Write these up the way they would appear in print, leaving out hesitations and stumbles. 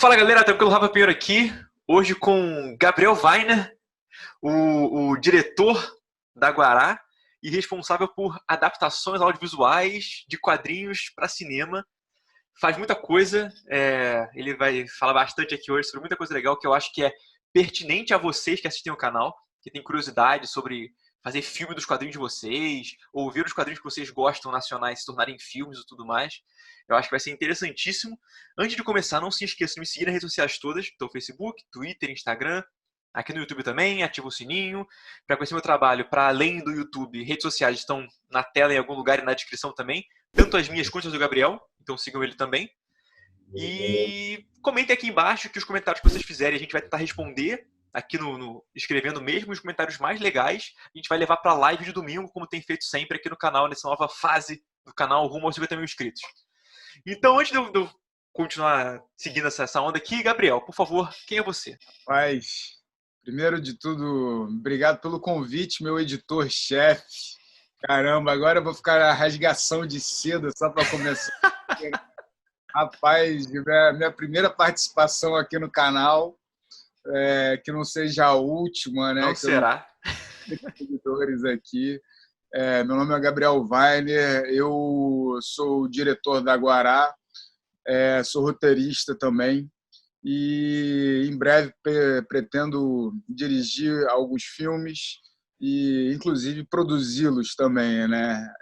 Fala galera, tranquilo? Rafa Pinheiro aqui. Hoje com Gabriel Weiner, o diretor da Guará e responsável por adaptações audiovisuais de quadrinhos para cinema. Faz muita coisa, ele vai falar bastante aqui hoje sobre muita coisa legal que eu acho que é pertinente a vocês que assistem o canal, que tem curiosidade sobre fazer filme dos quadrinhos de vocês, ou ver os quadrinhos que vocês gostam nacionais se tornarem filmes e tudo mais. Eu acho que vai ser interessantíssimo. Antes de começar, não se esqueça de me seguir nas redes sociais todas, então Facebook, Twitter, Instagram, aqui no YouTube também, ativa o sininho. Para conhecer meu trabalho, para além do YouTube, redes sociais estão na tela em algum lugar e na descrição também, tanto as minhas quanto as do Gabriel, então sigam ele também. E comentem aqui embaixo que os comentários que vocês fizerem a gente vai tentar responder aqui escrevendo mesmo os comentários mais legais. A gente vai levar para a live de domingo, como tem feito sempre aqui no canal, nessa nova fase do canal rumo aos 50 mil inscritos. Então, antes de eu continuar seguindo essa onda aqui, Gabriel, por favor, quem é você? Paz, primeiro de tudo, obrigado pelo convite, meu editor-chefe. Caramba, agora eu vou ficar a rasgação de seda só para começar. Rapaz, minha primeira participação aqui no canal, que não seja a última, né? Não será. Editores aqui. Meu nome é Gabriel Weiner, eu sou o diretor da Guará, sou roteirista também e em breve pretendo dirigir alguns filmes e inclusive produzi-los também, né?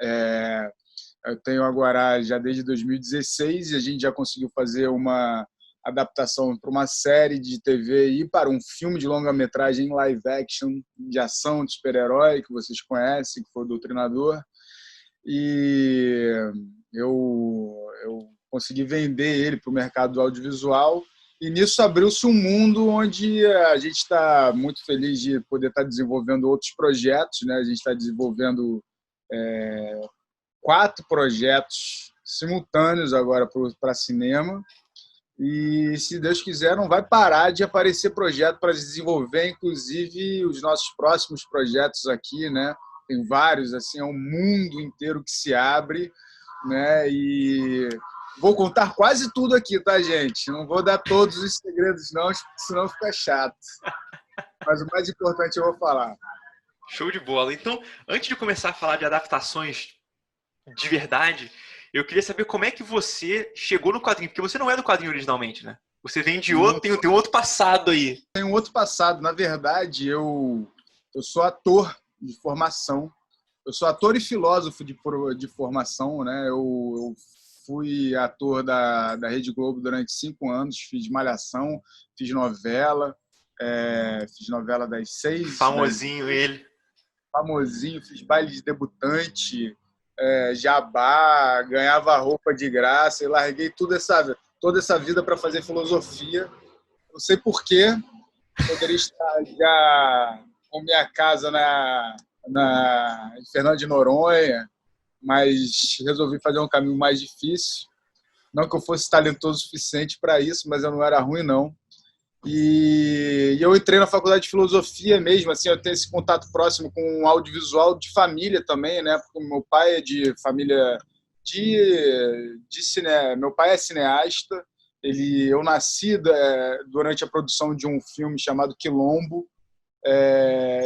Eu tenho a Guará já desde 2016 e a gente já conseguiu fazer uma adaptação para uma série de TV e para um filme de longa-metragem em live action de ação de super-herói, que vocês conhecem, que foi o Doutrinador. E eu consegui vender ele para o mercado do audiovisual. E nisso abriu-se um mundo onde a gente está muito feliz de poder estar desenvolvendo outros projetos, né? A gente está desenvolvendo 4 projetos simultâneos agora para cinema. E, se Deus quiser, não vai parar de aparecer projeto para desenvolver, inclusive os nossos próximos projetos aqui, né? Tem vários, assim, é um mundo inteiro que se abre, né? E vou contar quase tudo aqui, tá, gente? Não vou dar todos os segredos, não, senão fica chato. Mas o mais importante eu vou falar. Show de bola. Então, antes de começar a falar de adaptações de verdade, eu queria saber como é que você chegou no quadrinho, porque você não é do quadrinho originalmente, né? Você vem de outro, tem um outro passado aí. Tem um outro passado. Na verdade, eu sou ator de formação. Eu sou ator e filósofo de formação, né? Eu fui ator da Rede Globo durante 5 anos, fiz Malhação, fiz novela das 6. Famosinho ele. Famosinho, fiz baile de debutante, jabá, ganhava roupa de graça e larguei toda essa vida para fazer filosofia. Não sei porquê, poderia estar já com minha casa em Fernando de Noronha, mas resolvi fazer um caminho mais difícil. Não que eu fosse talentoso o suficiente para isso, mas eu não era ruim, não. E eu entrei na faculdade de filosofia mesmo, assim, eu tenho esse contato próximo com o audiovisual de família também, né? Porque meu pai é de família de cine, meu pai é cineasta. Eu nasci durante a produção de um filme chamado Quilombo,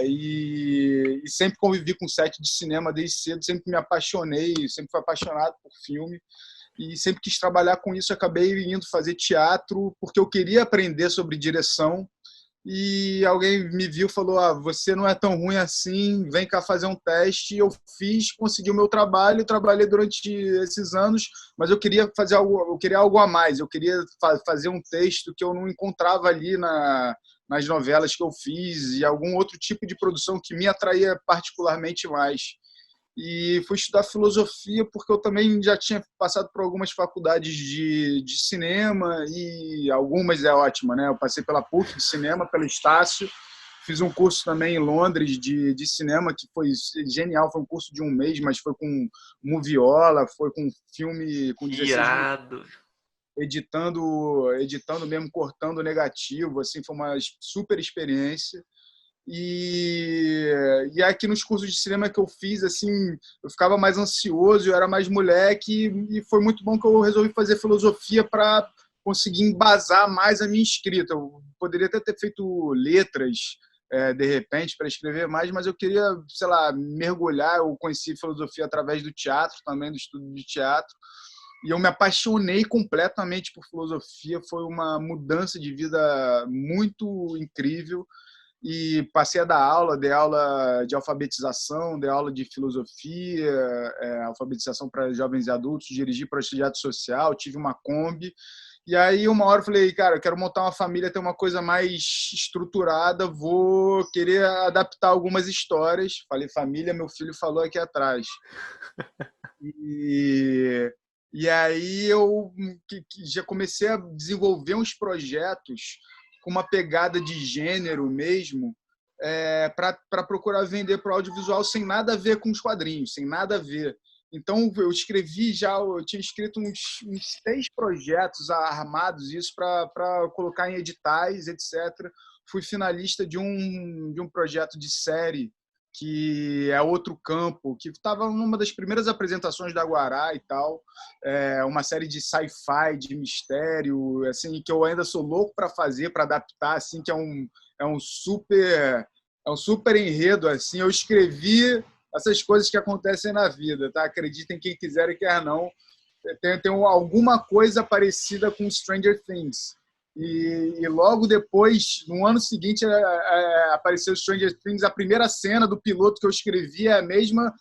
e sempre convivi com set de cinema desde cedo, sempre me apaixonei, sempre fui apaixonado por filme. E sempre quis trabalhar com isso, acabei indo fazer teatro porque eu queria aprender sobre direção e alguém me viu e falou: você não é tão ruim assim, vem cá fazer um teste. Eu fiz, consegui o meu trabalho, trabalhei durante esses anos, mas eu queria fazer algo a mais, eu queria fazer um texto que eu não encontrava ali nas novelas que eu fiz e algum outro tipo de produção que me atraía particularmente mais. E fui estudar filosofia porque eu também já tinha passado por algumas faculdades de cinema e algumas é ótima, né? Eu passei pela PUC de cinema, pelo Estácio, fiz um curso também em Londres de cinema que foi genial, foi um curso de 1 mês, mas foi com moviola, foi com filme com 16 Irado. editando mesmo, cortando negativo, assim, foi uma super experiência. E aqui nos cursos de cinema que eu fiz, assim, eu ficava mais ansioso, eu era mais moleque, e foi muito bom que eu resolvi fazer filosofia para conseguir embasar mais a minha escrita. Eu poderia até ter feito letras, de repente, para escrever mais, mas eu queria, sei lá, mergulhar. Eu conheci filosofia através do teatro também, do estudo de teatro, e eu me apaixonei completamente por filosofia. Foi uma mudança de vida muito incrível. E passei a dar aula, dei aula de alfabetização, dei aula de filosofia, alfabetização para jovens e adultos, dirigi projeto social, tive uma Kombi. E aí, uma hora eu falei, cara, eu quero montar uma família, ter uma coisa mais estruturada, vou querer adaptar algumas histórias. Falei família, meu filho falou aqui atrás. E aí eu já comecei a desenvolver uns projetos com uma pegada de gênero mesmo, para procurar vender para o audiovisual sem nada a ver com os quadrinhos, sem nada a ver. Então, eu tinha escrito uns 6 projetos armados, isso para colocar em editais, etc. Fui finalista de um projeto de série, que é outro campo, que estava numa das primeiras apresentações da Guará e tal, uma série de sci-fi, de mistério, assim, que eu ainda sou louco para fazer, para adaptar, assim, que é um super enredo, assim. Eu escrevi essas coisas que acontecem na vida, tá? Acreditem quem quiser e quer não. Tem alguma coisa parecida com Stranger Things. E logo depois, no ano seguinte, apareceu Stranger Things. A primeira cena do piloto que eu escrevi é a mesma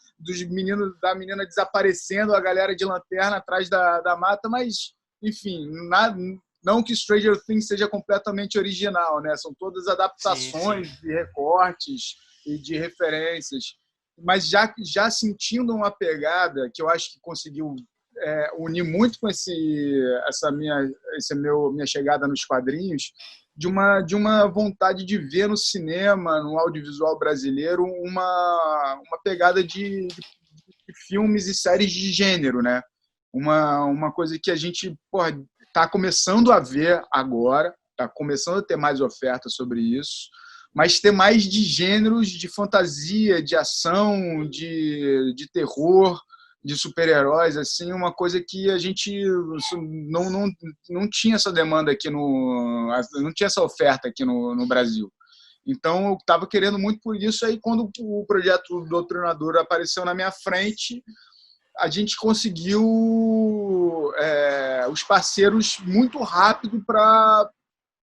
da menina desaparecendo, a galera de lanterna atrás da mata, mas, enfim, não que Stranger Things seja completamente original, né? São todas adaptações de recortes e de referências, mas já sentindo uma pegada que eu acho que conseguiu unir muito com minha chegada nos quadrinhos, de uma vontade de ver no cinema, no audiovisual brasileiro, uma pegada de filmes e séries de gênero, né? Uma coisa que a gente está começando a ver agora, está começando a ter mais oferta sobre isso, mas ter mais de gêneros de fantasia, de ação, de terror, de super-heróis, assim, uma coisa que a gente não tinha essa demanda aqui não tinha essa oferta aqui no Brasil. Então, eu estava querendo muito por isso. Aí, quando o projeto Doutrinador apareceu na minha frente, a gente conseguiu os parceiros muito rápido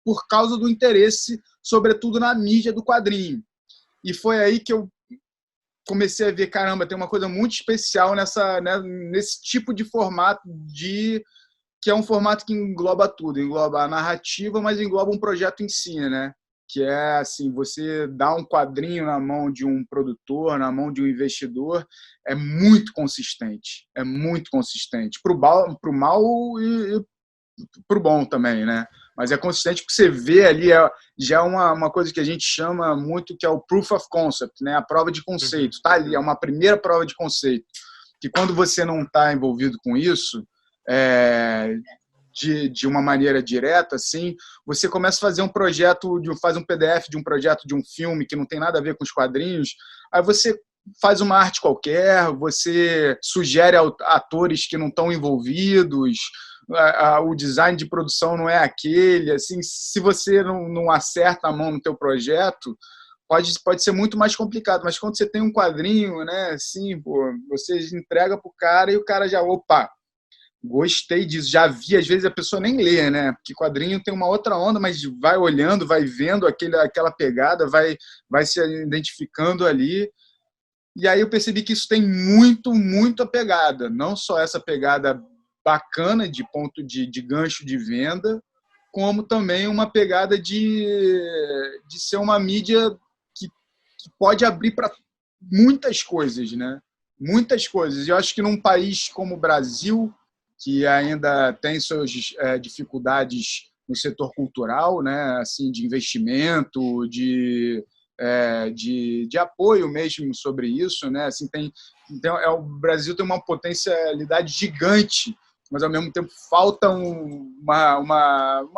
por causa do interesse, sobretudo na mídia do quadrinho. E foi aí que eu comecei a ver, caramba, tem uma coisa muito especial nesse tipo de formato, que é um formato que engloba tudo, engloba a narrativa, mas engloba um projeto em si, né? Que é assim, você dá um quadrinho na mão de um produtor, na mão de um investidor, é muito consistente, para o mal e para o bom também, né? Mas é consistente porque você vê ali, já é uma coisa que a gente chama muito, que é o proof of concept, né? A prova de conceito. Está ali, é uma primeira prova de conceito. Que quando você não está envolvido com isso, de uma maneira direta, assim, você começa a fazer um projeto, faz um PDF de um projeto de um filme que não tem nada a ver com os quadrinhos, aí você faz uma arte qualquer, você sugere atores que não estão envolvidos, o design de produção não é aquele, assim, se você não acerta a mão no teu projeto, pode ser muito mais complicado, mas quando você tem um quadrinho, né, assim, você entrega pro cara e o cara já, opa, gostei disso, já vi, às vezes a pessoa nem lê, né, porque quadrinho tem uma outra onda, mas vai olhando, vai vendo aquela pegada, vai se identificando ali. E aí eu percebi que isso tem muita pegada, não só essa pegada bacana de ponto de gancho de venda, como também uma pegada de ser uma mídia que pode abrir para muitas coisas, né? Muitas coisas. E eu acho que num país como o Brasil, que ainda tem suas dificuldades no setor cultural, né? Assim, de investimento, de apoio mesmo sobre isso, né? Assim, o Brasil tem uma potencialidade gigante, mas ao mesmo tempo falta um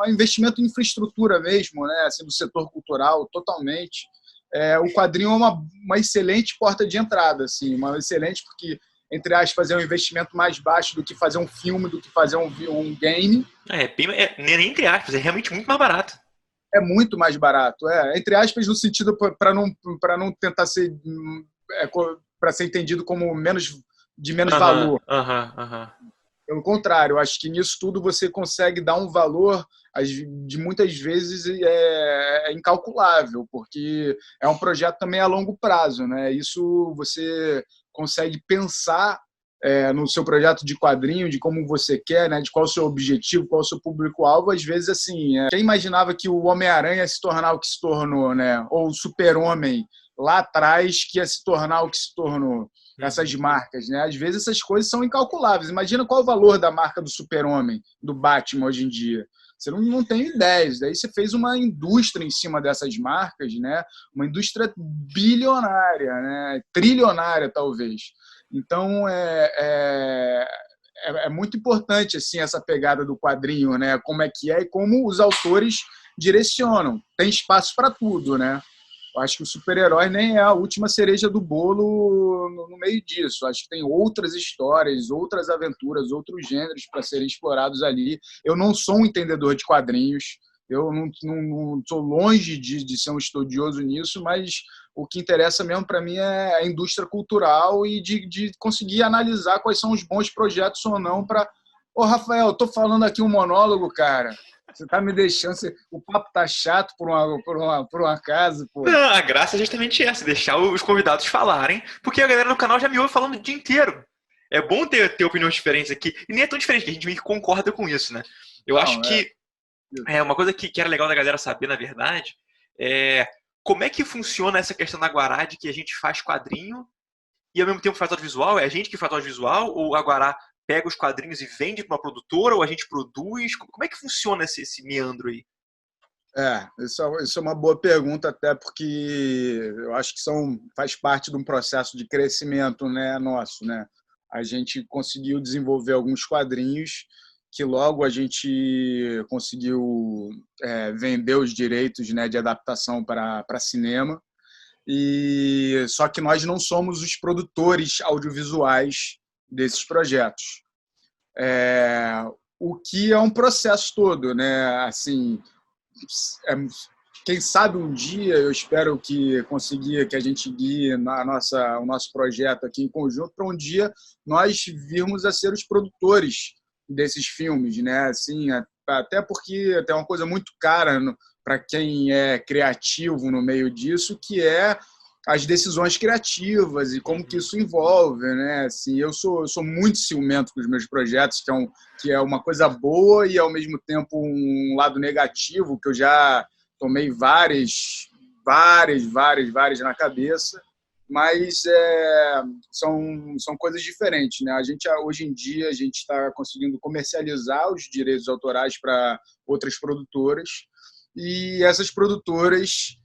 investimento em infraestrutura mesmo, né? Assim, do setor cultural totalmente. O quadrinho é uma excelente porta de entrada, assim, uma excelente, porque entre aspas, é um investimento mais baixo do que fazer um filme, do que fazer um game. Nem entre aspas, é realmente muito mais barato. É muito mais barato. Entre aspas, no sentido para não tentar ser para ser entendido como de menos valor. Pelo contrário, eu acho que nisso tudo você consegue dar um valor de muitas vezes é incalculável, porque é um projeto também a longo prazo, né? Isso você consegue pensar no seu projeto de quadrinho, de como você quer, né? De qual é o seu objetivo, qual é o seu público-alvo. Às vezes, assim, quem imaginava que o Homem-Aranha ia se tornar o que se tornou, né? Ou o Super-Homem lá atrás que ia se tornar o que se tornou. Essas marcas, né? Às vezes essas coisas são incalculáveis. Imagina qual é o valor da marca do Super-Homem, do Batman hoje em dia. Você não tem ideias. Daí você fez uma indústria em cima dessas marcas, né? Uma indústria bilionária, né? Trilionária, talvez. Então, é muito importante assim, essa pegada do quadrinho, né? Como é que é e como os autores direcionam. Tem espaço para tudo, né? Eu acho que o super-herói nem é a última cereja do bolo no meio disso. Eu acho que tem outras histórias, outras aventuras, outros gêneros para serem explorados ali. Eu não sou um entendedor de quadrinhos, eu não sou longe de ser um estudioso nisso, mas o que interessa mesmo para mim é a indústria cultural e de conseguir analisar quais são os bons projetos ou não para... Ô, Rafael, eu tô falando aqui um monólogo, cara. Você tá me deixando... O papo tá chato por um acaso, pô. Não, a graça é justamente essa, deixar os convidados falarem, porque a galera no canal já me ouve falando o dia inteiro. É bom ter opiniões diferentes aqui. E nem é tão diferente, que a gente meio que concorda com isso, né? Eu acho que uma coisa que era legal da galera saber, na verdade, é como é que funciona essa questão da Guará de que a gente faz quadrinho e ao mesmo tempo faz audiovisual. É a gente que faz audiovisual ou a Guará pega os quadrinhos e vende para uma produtora ou a gente produz? Como é que funciona esse meandro aí? Isso é uma boa pergunta, até porque eu acho que faz parte de um processo de crescimento, né, nosso, né? A gente conseguiu desenvolver alguns quadrinhos que logo a gente conseguiu vender os direitos, né, de adaptação para cinema. E só que nós não somos os produtores audiovisuais desses projetos. O que é um processo todo, né? Assim, quem sabe um dia eu espero que a gente guie o nosso projeto aqui em conjunto para um dia nós virmos a ser os produtores desses filmes, né? Assim, até porque tem uma coisa muito cara para quem é criativo no meio disso, que é as decisões criativas e como que isso envolve, né? Assim, eu sou muito ciumento com os meus projetos, que é uma coisa boa e ao mesmo tempo um lado negativo, que eu já tomei várias na cabeça, mas são coisas diferentes, né? Hoje em dia a gente está conseguindo comercializar os direitos autorais para outras produtoras e essas produtoras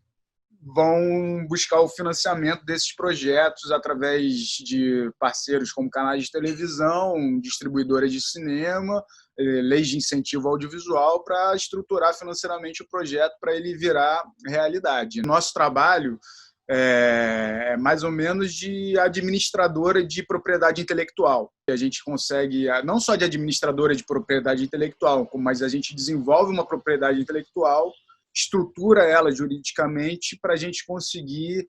vão buscar o financiamento desses projetos através de parceiros como canais de televisão, distribuidoras de cinema, leis de incentivo audiovisual para estruturar financeiramente o projeto para ele virar realidade. Nosso trabalho é mais ou menos de administradora de propriedade intelectual. A gente consegue, não só de administradora de propriedade intelectual, mas a gente desenvolve uma propriedade intelectual, estrutura ela juridicamente para a gente conseguir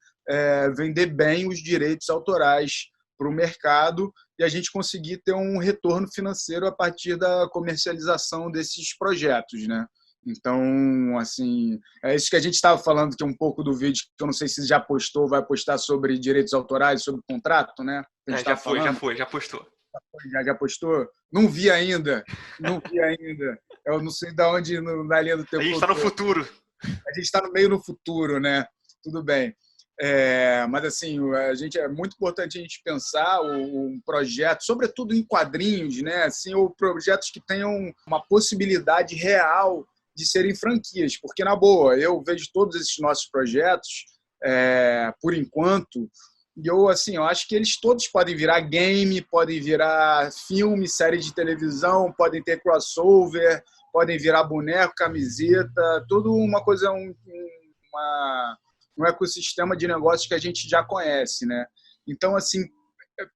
vender bem os direitos autorais para o mercado e a gente conseguir ter um retorno financeiro a partir da comercialização desses projetos, né? Então, assim, é isso que a gente estava falando, que é um pouco do vídeo, que eu não sei se já postou, vai postar sobre direitos autorais, sobre contrato, né? Já postou. Já postou? Não vi ainda. Eu não sei de onde, na linha do tempo. A gente está no futuro. A gente está meio no futuro, né? Tudo bem. Mas, assim, é muito importante a gente pensar um projeto, sobretudo em quadrinhos, né? Assim, ou projetos que tenham uma possibilidade real de serem franquias. Porque, na boa, eu vejo todos esses nossos projetos, por enquanto, e eu acho que eles todos podem virar game, podem virar filme, série de televisão, podem ter crossover, podem virar boneco, camiseta, tudo uma coisa, um ecossistema de negócios que a gente já conhece, né? Então, assim,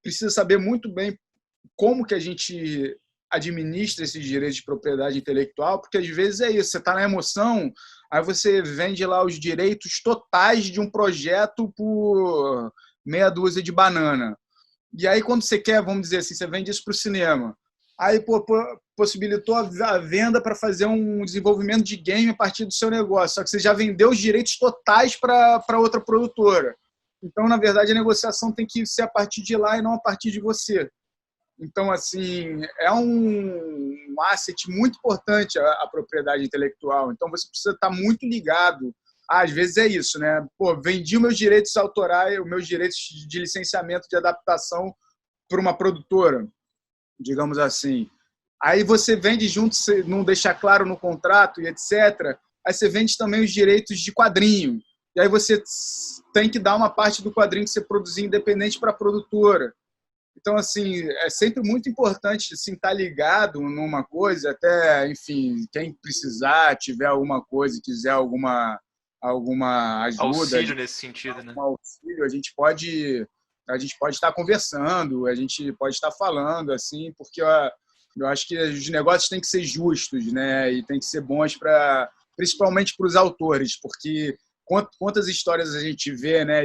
precisa saber muito bem como que a gente administra esses direitos de propriedade intelectual, porque às vezes é isso, você está na emoção, aí você vende lá os direitos totais de um projeto por meia dúzia de banana. E aí, quando você quer, vamos dizer assim, você vende isso para o cinema. Aí possibilitou a venda para fazer um desenvolvimento de game a partir do seu negócio, só que você já vendeu os direitos totais para outra produtora. Então, na verdade, a negociação tem que ser a partir de lá e não a partir de você. Então, assim, é um asset muito importante a propriedade intelectual. Então, você precisa estar muito ligado. Às vezes é isso, né? Pô, vendi os meus direitos autorais, os meus direitos de licenciamento, de adaptação para uma produtora, digamos assim. Aí você vende junto, você não deixa claro no contrato e etc. Aí você vende também os direitos de quadrinho. E aí você tem que dar uma parte do quadrinho que você produzir independente para a produtora. Então, assim, é sempre muito importante assim, estar ligado numa coisa, até, enfim, quem precisar, tiver alguma coisa, quiser alguma ajuda, Auxílio nesse sentido, né? auxílio, a gente pode estar conversando, a gente pode estar falando, assim, porque eu acho que os negócios têm que ser justos, né? E tem que ser bons principalmente para os autores, porque quantas histórias a gente vê, né,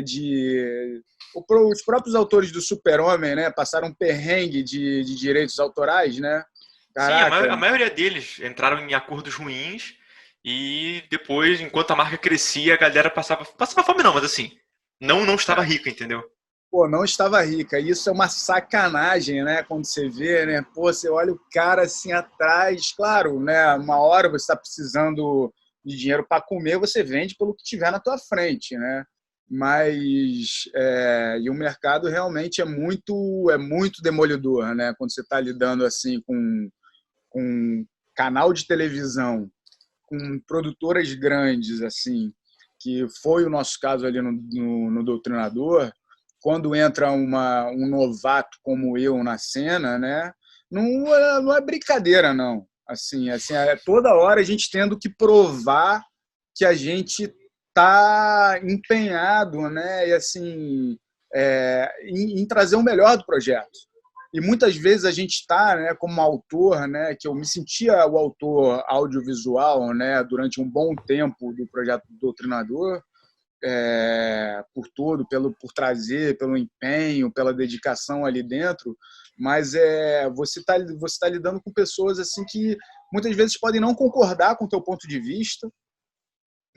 os próprios autores do Super-Homem, né, passaram um perrengue de direitos autorais, né? Sim, Caraca. a maioria deles entraram em acordos ruins e depois, enquanto a marca crescia, a galera passava fome não, mas assim, não estava rica, entendeu? Pô, não estava rica. Isso é uma sacanagem, né? Quando você vê, né? Pô, você olha o cara assim atrás. Claro, né? Uma hora você está precisando de dinheiro para comer, você vende pelo que tiver na tua frente, né? Mas e o mercado realmente é muito demolidor, né? Quando você está lidando assim com um canal de televisão, com produtoras grandes, assim, que foi o nosso caso ali no Doutrinador, quando entra um novato como eu na cena, né? Não é brincadeira, não. Assim, é toda hora a gente tendo que provar que a gente está empenhado, né? E assim, em trazer o melhor do projeto. E muitas vezes a gente está, né, como autor, né, que eu me sentia o autor audiovisual, né, durante um bom tempo do projeto do Doutrinador, por tudo, por trazer, pelo empenho, pela dedicação ali dentro, mas você tá lidando com pessoas assim que muitas vezes podem não concordar com o teu ponto de vista,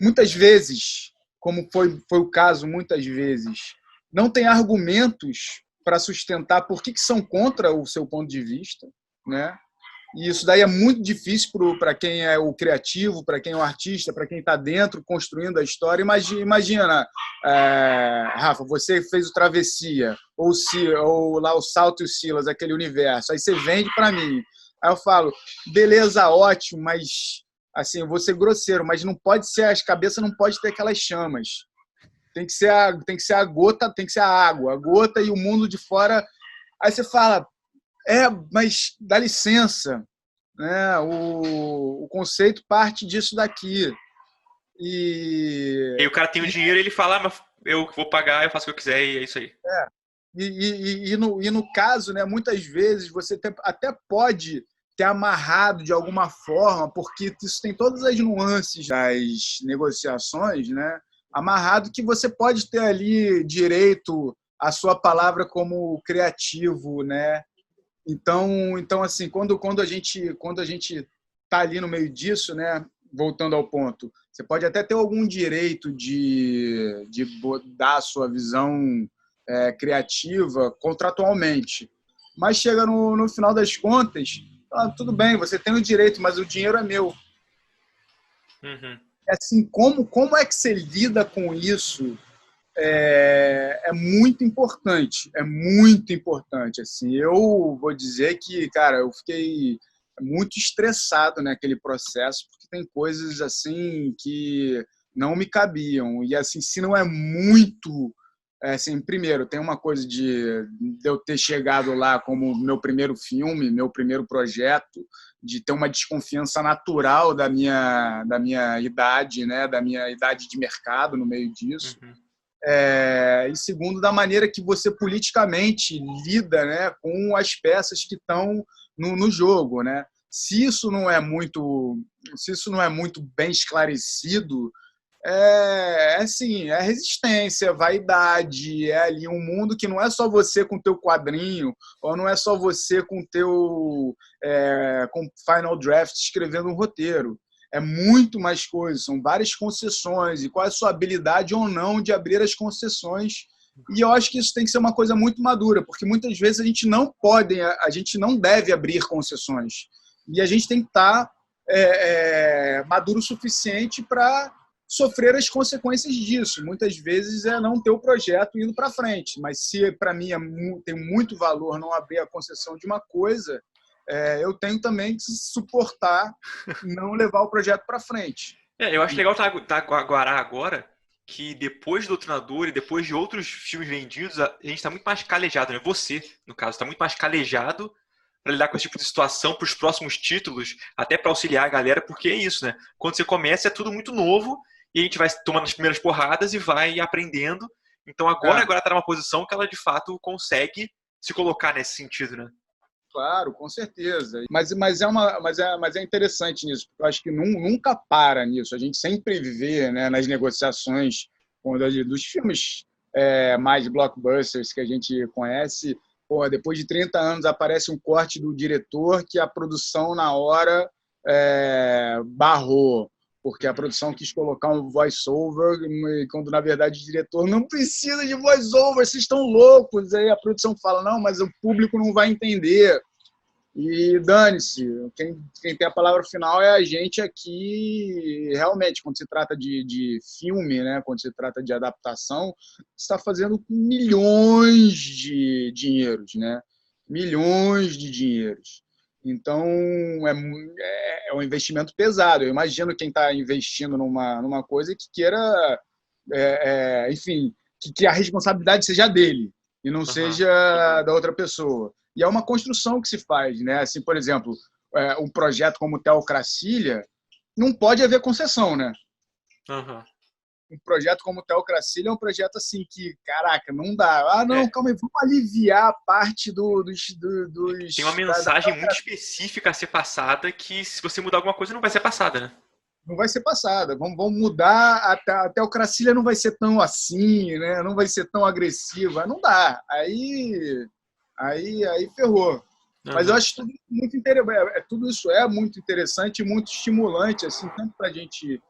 muitas vezes, como foi o caso, muitas vezes, não tem argumentos para sustentar por que são contra o seu ponto de vista, né? E isso daí é muito difícil para quem é o criativo, para quem é o artista, para quem está dentro construindo a história. Imagina, Rafa, você fez o Travessia, ou lá o Salto e o Silas, aquele universo. Aí você vende para mim. Aí eu falo, beleza, ótimo, mas assim, eu vou ser grosseiro, mas não pode ser, as cabeças não pode ter aquelas chamas. Tem que ser a gota, tem que ser a gota e o mundo de fora. Aí você fala, mas dá licença, né? O conceito parte disso daqui. E aí o cara tem o dinheiro e ele fala, mas eu vou pagar, eu faço o que eu quiser e é isso aí. No caso, né, muitas vezes você até pode ter amarrado de alguma forma, porque isso tem todas as nuances das negociações, né? Amarrado que você pode ter ali direito à sua palavra como criativo, né? Então assim, quando a gente está ali no meio disso, né? Voltando ao ponto, você pode até ter algum direito de dar a sua visão criativa contratualmente, mas chega no final das contas, tudo bem, você tem o direito, mas o dinheiro é meu. Uhum. Assim, como é que você lida com isso? É muito importante, é muito importante. Assim, eu vou dizer que, cara, eu fiquei muito estressado naquele processo, porque tem coisas assim que não me cabiam. E assim, se não é muito, assim, primeiro, tem uma coisa de eu ter chegado lá como meu primeiro filme, meu primeiro projeto, de ter uma desconfiança natural da minha idade, né, da minha idade de mercado no meio disso. Uhum. E segundo, da maneira que você politicamente lida, né, com as peças que estão no jogo, né? Se isso não é muito bem esclarecido, assim, é resistência, vaidade, é ali um mundo que não é só você com teu quadrinho, ou não é só você com teu com Final Draft escrevendo um roteiro. É muito mais coisa, são várias concessões, e qual é a sua habilidade ou não de abrir as concessões. E eu acho que isso tem que ser uma coisa muito madura, porque muitas vezes a gente não deve abrir concessões. E a gente tem que estar maduro o suficiente para sofrer as consequências disso. Muitas vezes é não ter o projeto indo para frente, mas se para mim tem muito valor não abrir a concessão de uma coisa, eu tenho também que suportar não levar o projeto para frente. Eu acho legal tá Guará agora, que depois do Doutrinador e depois de outros filmes vendidos, a gente está muito mais calejado, né? Você, no caso, está muito mais calejado para lidar com esse tipo de situação para os próximos títulos, até para auxiliar a galera, porque é isso, né? Quando você começa é tudo muito novo e a gente vai tomando as primeiras porradas e vai aprendendo. Então agora está numa posição que ela de fato consegue se colocar nesse sentido, né? Claro, com certeza. Mas é interessante nisso. Eu acho que nunca para nisso. A gente sempre vê, né, nas negociações dos filmes mais blockbusters que a gente conhece, depois de 30 anos aparece um corte do diretor que a produção na hora barrou, porque a produção quis colocar um voice-over, quando na verdade o diretor não precisa de voice-over, vocês estão loucos. Aí a produção fala, não, mas o público não vai entender. E dane-se, quem tem a palavra final é a gente aqui. Realmente, quando se trata de filme, né, quando se trata de adaptação, você está fazendo milhões de dinheiros, né? Milhões de dinheiros. Então, é um investimento pesado. Eu imagino quem está investindo numa coisa que queira, enfim, que a responsabilidade seja dele e não seja da outra pessoa. E é uma construção que se faz, né? Assim, por exemplo, um projeto como Teocracília não pode haver concessão, né? Um projeto como Teocracília é um projeto assim que, caraca, não dá. Não, calma aí, vamos aliviar a parte dos... Tem uma mensagem muito específica a ser passada que, se você mudar alguma coisa, não vai ser passada, né? Não vai ser passada. Vamos mudar, a Teocracília não vai ser tão assim, né? Não vai ser tão agressiva. Não dá. Aí ferrou. Mas eu acho tudo muito interessante. Tudo isso é muito interessante e muito estimulante, assim, tanto para a gente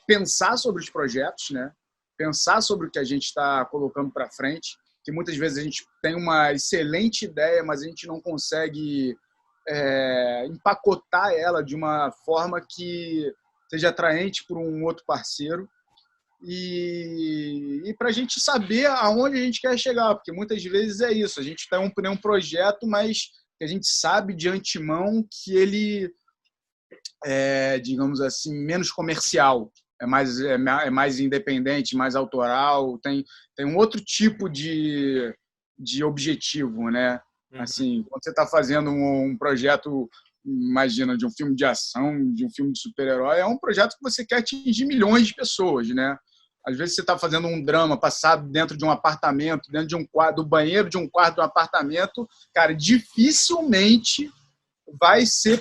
pensar sobre os projetos, né? Pensar sobre o que a gente está colocando para frente, que muitas vezes a gente tem uma excelente ideia, mas a gente não consegue empacotar ela de uma forma que seja atraente para um outro parceiro. E para a gente saber aonde a gente quer chegar, porque muitas vezes é isso, a gente tem um projeto, mas que a gente sabe de antemão que ele digamos assim, menos comercial, é mais independente, mais autoral, tem um outro tipo de objetivo, né? Assim, quando você está fazendo um projeto, imagina, de um filme de ação, de um filme de super-herói, é um projeto que você quer atingir milhões de pessoas, né? Às vezes você está fazendo um drama passado dentro de um apartamento, dentro de um quarto, do banheiro de um quarto de um apartamento, cara, dificilmente vai ser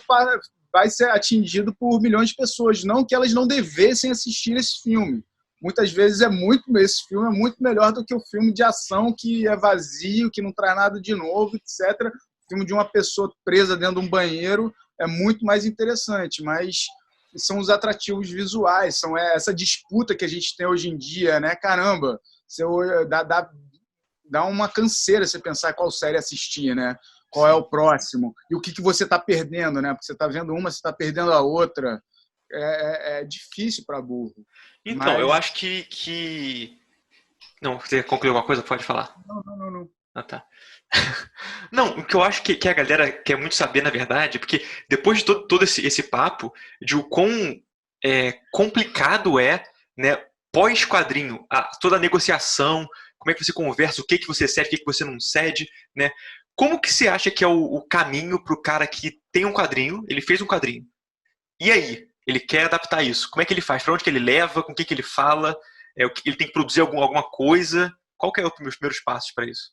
atingido por milhões de pessoas. Não que elas não devessem assistir esse filme. Muitas vezes esse filme é muito melhor do que o filme de ação que é vazio, que não traz nada de novo, etc. O filme de uma pessoa presa dentro de um banheiro é muito mais interessante, mas são os atrativos visuais, são essa disputa que a gente tem hoje em dia, né? Caramba, dá uma canseira você pensar qual série assistir, né? Qual é o próximo? E o que você está perdendo, né? Porque você está vendo uma, você está perdendo a outra. É difícil para burro. Então, eu acho que... Não, você concluiu alguma coisa? Pode falar. Não. Ah, tá. Não, o que eu acho que a galera quer muito saber, na verdade, porque depois de todo esse papo, de o quão complicado né, pós-quadrinho, toda a negociação, como é que você conversa, o que você cede, o que você não cede, né? Como que você acha que é o caminho para o cara que tem um quadrinho, ele fez um quadrinho, e aí? Ele quer adaptar isso. Como é que ele faz? Para onde que ele leva? Com o que ele fala? Ele tem que produzir alguma coisa? Qual que é os meus primeiros passos para isso?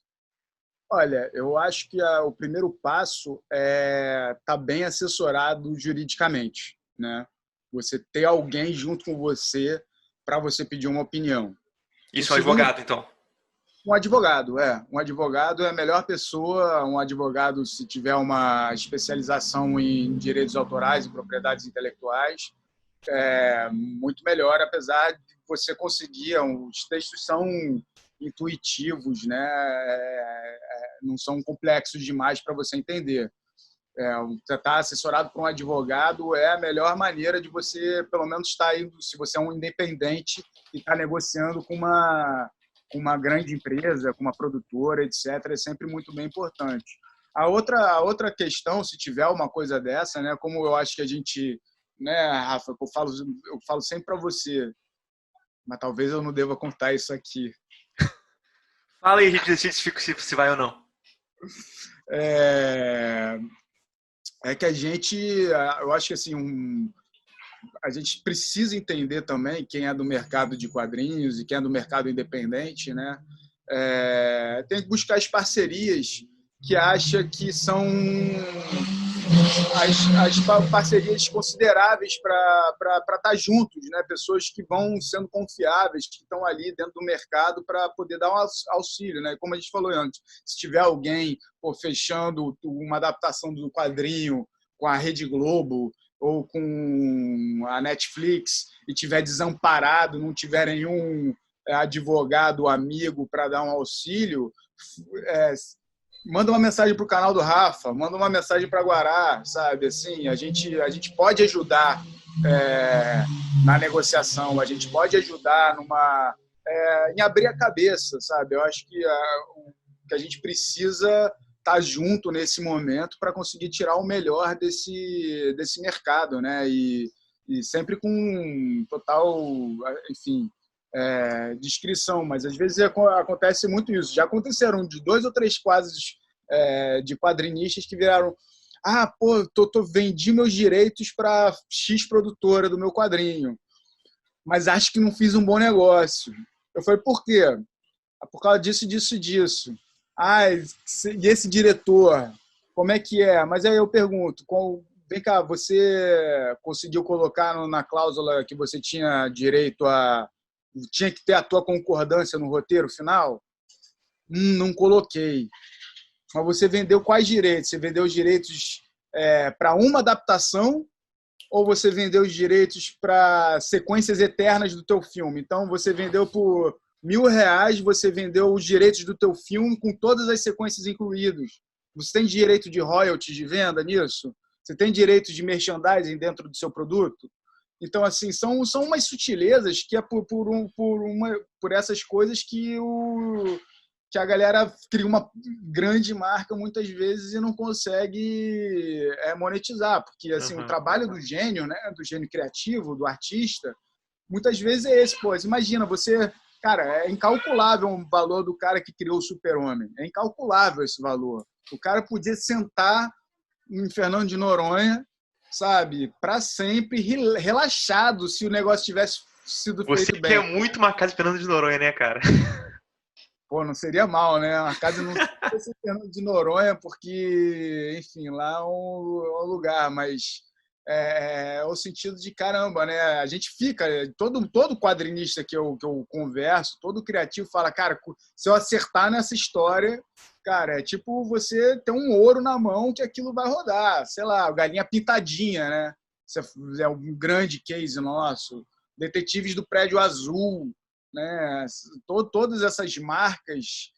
Olha, eu acho que o primeiro passo é estar bem assessorado juridicamente, né? Você ter alguém junto com você para você pedir uma opinião. O Isso é um segundo, advogado, então. um advogado, é. Um advogado é a melhor pessoa. Um advogado, se tiver uma especialização em direitos autorais e propriedades intelectuais, é muito melhor, apesar de você conseguir. Os textos são intuitivos, né? Não são complexos demais para você entender. Estar assessorado por um advogado é a melhor maneira de você, pelo menos, estar indo, se você é um independente e está negociando com uma grande empresa, com uma produtora, etc., é sempre muito bem importante. A outra questão, se tiver uma coisa dessa, né, como eu acho que a gente, né, Rafa, eu falo sempre para você, mas talvez eu não deva contar isso aqui. Fala aí, a gente decide se vai ou não. É que eu acho que assim, a gente precisa entender também quem é do mercado de quadrinhos e quem é do mercado independente, né? Tem que buscar as parcerias que acha que são as parcerias consideráveis para estar juntos, né? Pessoas que vão sendo confiáveis, que estão ali dentro do mercado para poder dar um auxílio, né? Como a gente falou antes, se tiver alguém fechando uma adaptação do quadrinho com a Rede Globo ou com a Netflix e tiver desamparado, não tiver nenhum advogado, amigo para dar um auxílio, manda uma mensagem para o canal do Rafa, manda uma mensagem para Guará, sabe? Assim, a gente pode ajudar na negociação, a gente pode ajudar em abrir a cabeça, sabe? Eu acho que a gente precisa estar junto nesse momento para conseguir tirar o melhor desse mercado, né? E sempre com total, enfim, discrição, mas às vezes acontece muito isso. Já aconteceram de 2 ou 3 casos de quadrinistas que viraram: pô, vendi meus direitos para X produtora do meu quadrinho, mas acho que não fiz um bom negócio. Eu falei: por quê? Por causa disso, disso e disso. E esse diretor, como é que é? Mas aí eu pergunto, vem cá, você conseguiu colocar na cláusula que você tinha direito tinha que ter a tua concordância no roteiro final? Não coloquei. Mas você vendeu quais direitos? Você vendeu os direitos para uma adaptação ou você vendeu os direitos para sequências eternas do teu filme? Então, você vendeu por R$ 1.000, você vendeu os direitos do teu filme com todas as sequências incluídas. Você tem direito de royalties de venda nisso? Você tem direito de merchandising dentro do seu produto? Então, assim, são umas sutilezas que é por essas coisas que a galera cria uma grande marca muitas vezes e não consegue monetizar, porque assim, o trabalho do gênio, né, do gênio criativo, do artista, muitas vezes é esse. Pô, imagina, cara, é incalculável o valor do cara que criou o Super-Homem, é incalculável esse valor. O cara podia sentar em Fernando de Noronha, sabe, para sempre, relaxado, se o negócio tivesse sido feito bem. Você quer muito uma casa de Fernando de Noronha, né, cara? Pô, não seria mal, né? Uma casa não seria Fernando de Noronha, porque, enfim, lá é um lugar, mas é o sentido de caramba, né? A gente fica, todo quadrinista que eu converso, todo criativo fala: cara, se eu acertar nessa história, cara, é tipo você ter um ouro na mão que aquilo vai rodar, sei lá, Galinha Pintadinha, né? Isso é um grande case nosso. Detetives do Prédio Azul, né? Todas essas marcas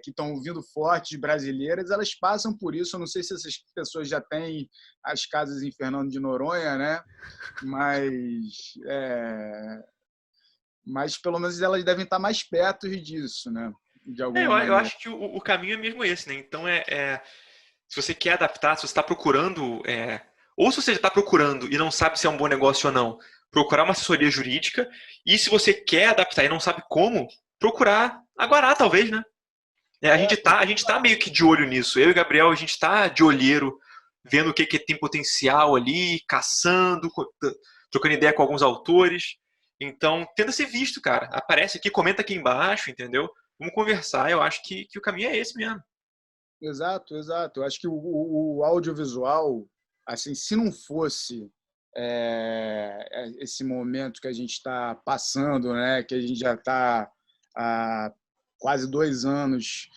que estão vindo fortes brasileiras, elas passam por isso. Eu não sei se essas pessoas já têm as casas em Fernando de Noronha, né? Mas pelo menos elas devem estar mais perto disso, né? De alguma maneira. Eu acho que o caminho é mesmo esse, né? Então, se você quer adaptar, se você está procurando, ou se você já está procurando e não sabe se é um bom negócio ou não, procurar uma assessoria jurídica. E se você quer adaptar e não sabe como, procurar a Guará, talvez, né? A gente tá meio que de olho nisso. Eu e o Gabriel, a gente tá de olheiro, vendo o que tem potencial ali, caçando, trocando ideia com alguns autores. Então, tenta ser visto, cara. Aparece aqui, comenta aqui embaixo, entendeu? Vamos conversar. Eu acho que o caminho é esse mesmo. Exato, exato. Eu acho que o audiovisual, assim, se não fosse esse momento que a gente está passando, né, que a gente já está há quase 2 anos,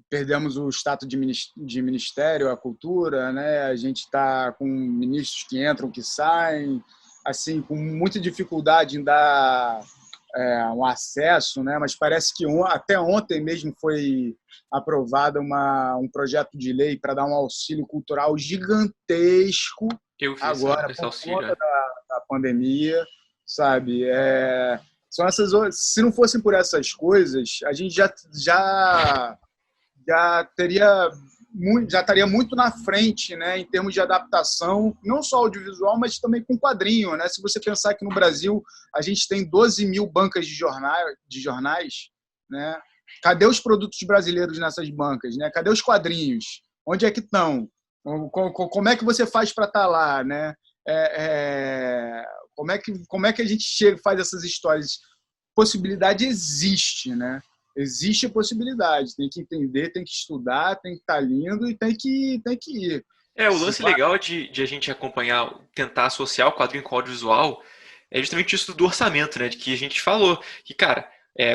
perdemos o status de ministério, a cultura, né, a gente está com ministros que entram, que saem, assim, com muita dificuldade em dar um acesso, né? Mas parece que até ontem mesmo foi aprovado um projeto de lei para dar um auxílio cultural gigantesco Eu vi agora esse por auxílio. conta da pandemia, sabe? São essas, se não fossem por essas coisas, a gente já teria já estaria muito na frente, né, em termos de adaptação, não só audiovisual, mas também com quadrinho, né? Se você pensar que no Brasil a gente tem 12 mil bancas de jornais, né? Cadê os produtos brasileiros nessas bancas, né? Cadê os quadrinhos? Onde é que estão? Como é que você faz para estar lá, né? Como é que a gente chega e faz essas histórias? Possibilidade existe, né? Existe a possibilidade, tem que entender, tem que estudar, tem que estar lindo e tem que ir. O lance legal de a gente acompanhar, tentar associar o quadrinho com o audiovisual é justamente isso do orçamento, né? De que a gente falou. Que, cara,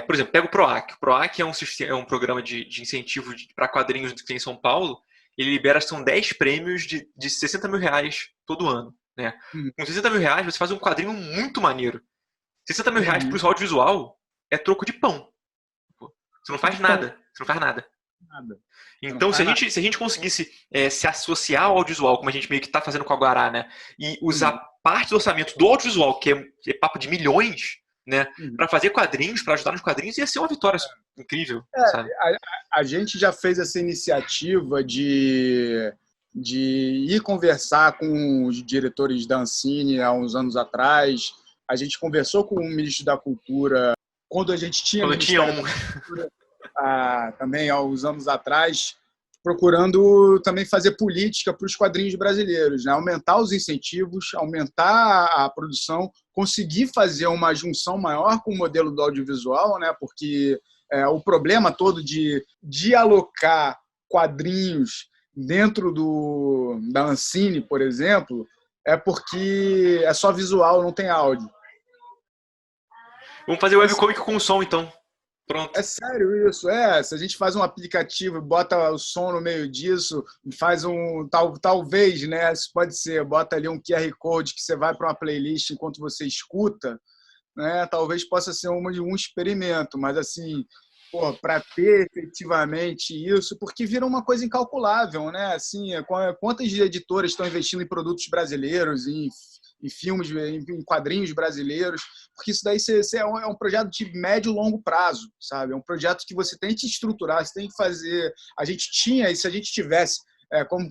por exemplo, pega o PROAC. O PROAC é um programa de incentivo para quadrinhos que tem em São Paulo. Ele libera, são 10 prêmios de 60 mil reais todo ano, né? Com 60 mil reais você faz um quadrinho muito maneiro. 60 mil reais pro audiovisual é troco de pão. Você não faz nada. Você não faz nada. Então, se a gente conseguisse se associar ao audiovisual, como a gente meio que está fazendo com a Guará, né? E usar parte do orçamento do audiovisual, que é papo de milhões, né? Para fazer quadrinhos, para ajudar nos quadrinhos, ia ser uma vitória incrível, sabe? A gente já fez essa iniciativa de ir conversar com os diretores da Ancine há uns anos atrás. A gente conversou com o ministro da Cultura quando a gente tinha Ministério da Cultura, também há uns anos atrás, procurando também fazer política para os quadrinhos brasileiros, né? Aumentar os incentivos, aumentar a produção, conseguir fazer uma junção maior com o modelo do audiovisual, né? Porque o problema todo de alocar quadrinhos dentro da Ancine, por exemplo, é porque é só visual, não tem áudio. Vamos fazer webcomic com som, então. Pronto. É sério isso, se a gente faz um aplicativo, bota o som no meio disso, faz talvez, né, isso pode ser, bota ali um QR Code que você vai para uma playlist enquanto você escuta, né, talvez possa ser um experimento, mas assim, para ter efetivamente isso, porque vira uma coisa incalculável, né, assim, quantas editoras estão investindo em produtos brasileiros, em filmes, em quadrinhos brasileiros, porque isso daí é um projeto de médio e longo prazo, sabe? É um projeto que você tem que estruturar, você tem que fazer. A gente tinha, e se a gente tivesse,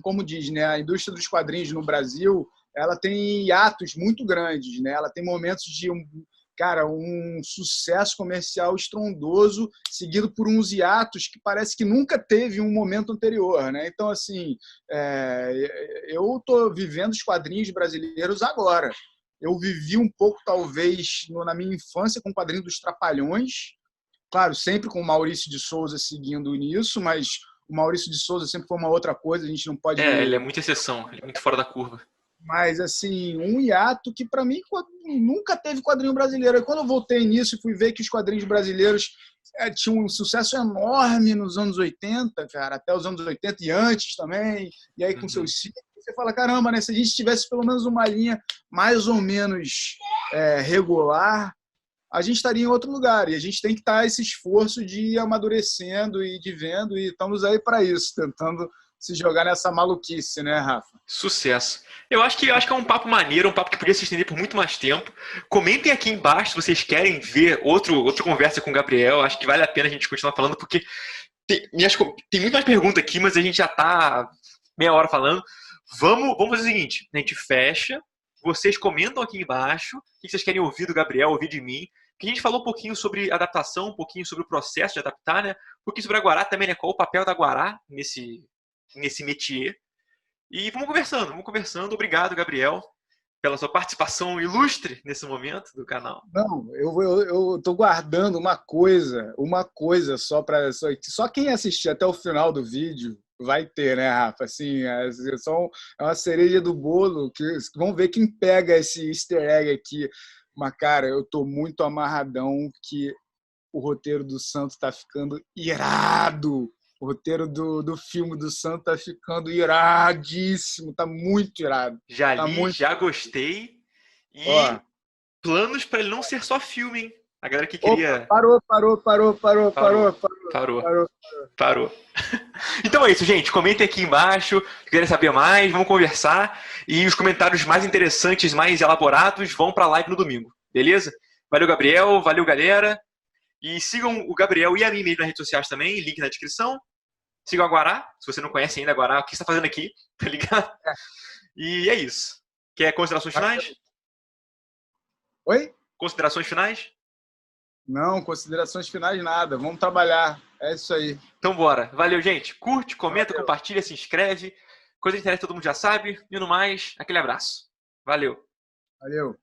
como diz, né, a indústria dos quadrinhos no Brasil, ela tem hiatos muito grandes, né? Ela tem momentos de um sucesso comercial estrondoso, seguido por uns hiatos que parece que nunca teve um momento anterior, né? Então, assim, eu estou vivendo os quadrinhos brasileiros agora. Eu vivi um pouco, talvez, na minha infância, com o quadrinho dos Trapalhões, claro, sempre com o Maurício de Souza seguindo nisso, mas o Maurício de Souza sempre foi uma outra coisa, a gente não pode... ele é muita exceção, ele é muito fora da curva. Mas, assim, um hiato que, para mim, nunca teve quadrinho brasileiro. E quando eu voltei nisso e fui ver que os quadrinhos brasileiros tinham um sucesso enorme nos anos 80, cara, até os anos 80 e antes também, e aí com seus ciclos, você fala, caramba, né, se a gente tivesse pelo menos uma linha mais ou menos regular, a gente estaria em outro lugar. E a gente tem que estar esse esforço de ir amadurecendo e de vendo, e estamos aí para isso, tentando se jogar nessa maluquice, né, Rafa? Sucesso. Eu acho que é um papo maneiro, um papo que podia se estender por muito mais tempo. Comentem aqui embaixo se vocês querem ver outra conversa com o Gabriel. Acho que vale a pena a gente continuar falando, porque tem muito mais pergunta aqui, mas a gente já está meia hora falando. Vamos fazer o seguinte, a gente fecha, vocês comentam aqui embaixo o que vocês querem ouvir do Gabriel, ouvir de mim. Que a gente falou um pouquinho sobre adaptação, um pouquinho sobre o processo de adaptar, né? Um pouquinho sobre a Guará também, né? Qual o papel da Guará nesse métier. E vamos conversando. Obrigado, Gabriel. pela sua participação ilustre nesse momento do canal. Não, eu tô guardando uma coisa só quem assistir até o final do vídeo vai ter, né, Rafa? Assim, é uma cereja do bolo que vamos ver quem pega esse easter egg aqui. Mas, cara, eu tô muito amarradão que o roteiro do Santo tá ficando irado. O roteiro do filme do Santo tá ficando iradíssimo, tá muito irado. Já Tá li, muito. já gostei. Ó, E planos para ele não ser só filme, hein? A galera que opa, queria. parou. Parou. Parou. Então é isso, gente. Comentem aqui embaixo se quiserem saber mais, vamos conversar. E os comentários mais interessantes, mais elaborados, vão para a live no domingo. Beleza? Valeu, Gabriel. Valeu, galera. E sigam o Gabriel e a mim mesmo nas redes sociais também, link na descrição. Sigam a Guará, se você não conhece ainda a Guará, o que você está fazendo aqui, tá ligado? E é isso. Quer considerações finais? Oi? Considerações finais? Não, considerações finais nada. Vamos trabalhar. É isso aí. Então bora. Valeu, gente. Curte, comenta, Valeu. compartilha, se inscreve. Coisa de internet todo mundo já sabe. E no mais, aquele abraço. Valeu. Valeu.